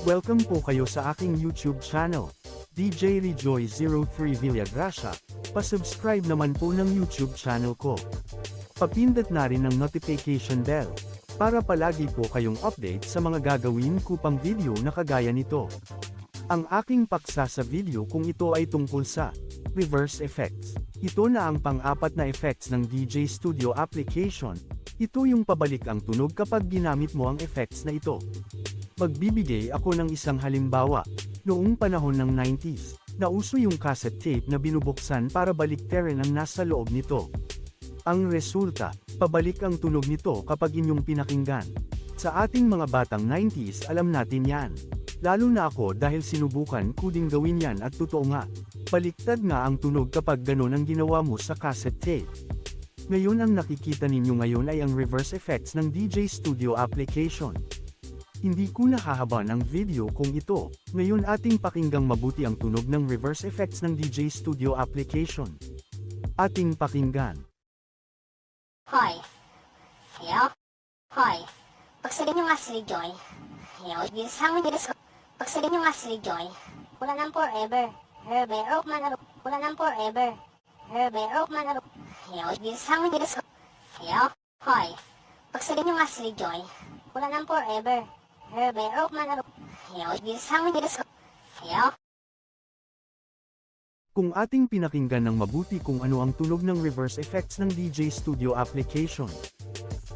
Welcome po kayo sa aking YouTube channel, DJ Rejoy03 Villagracia. Pa-subscribe naman po ng YouTube channel ko. Papindot na rin ang notification bell, para palagi po kayong update sa mga gagawin ko pang video na kagaya nito. Ang aking paksa sa video kung ito ay tungkol sa reverse effects. Ito na ang pang-apat na effects ng DJ Studio application. Ito yung pabalik ang tunog kapag ginamit mo ang effects na ito. Magbibigay ako ng isang halimbawa. Noong panahon ng 90s, nauso yung cassette tape na binubuksan para baliktarin ang nasa loob nito. Ang resulta, pabalik ang tunog nito kapag inyong pinakinggan. Sa ating mga batang 90s alam natin yan. Lalo na ako dahil sinubukan ko ding gawin yan at totoo nga. Baliktad nga ang tunog kapag ganon ang ginawa mo sa cassette tape. Ngayon ang nakikita ninyo ngayon ay ang reverse effects ng DJ Studio application. Hindi ko nahahaba ng video kung ito. Ngayon ating pakinggang mabuti ang tunog ng reverse effects ng DJ Studio application. Ating pakinggan. Hoy. Yo. Hoy. Pagsabi nyo nga si Joy. Yo, gisang nyo disko. Pagsabi nyo nga si Joy. Wala nang forever. Herbe, man alo. Wala nang forever. Herbe, man alo. Yo, gisang nyo disko. Yo. Hoy. Pagsabi nyo nga si Joy. Wala nang forever. Herbe, man alo. Yo, gisang nyo disko. Yo. Kung ating pinakinggan ng mabuti kung ano ang tunog ng reverse effects ng DJ Studio application,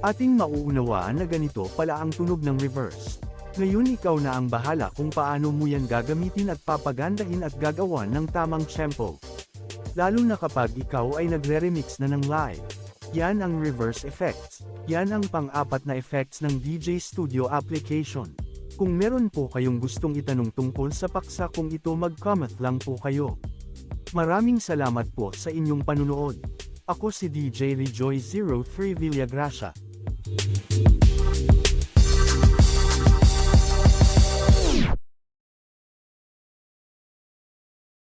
ating mauunawaan na ganito pala ang tunog ng reverse. Ngayon ikaw na ang bahala kung paano mo yan gagamitin at papagandahin at gagawan ng tamang tempo. Lalo na kapag ikaw ay nagre-remix na ng live. Yan ang reverse effects. Yan ang pang-apat na effects ng DJ Studio application. Kung meron po kayong gustong itanong tungkol sa paksa kung ito mag-comment lang po kayo. Maraming salamat po sa inyong panunood. Ako si DJ Rejoy03 Villagracia.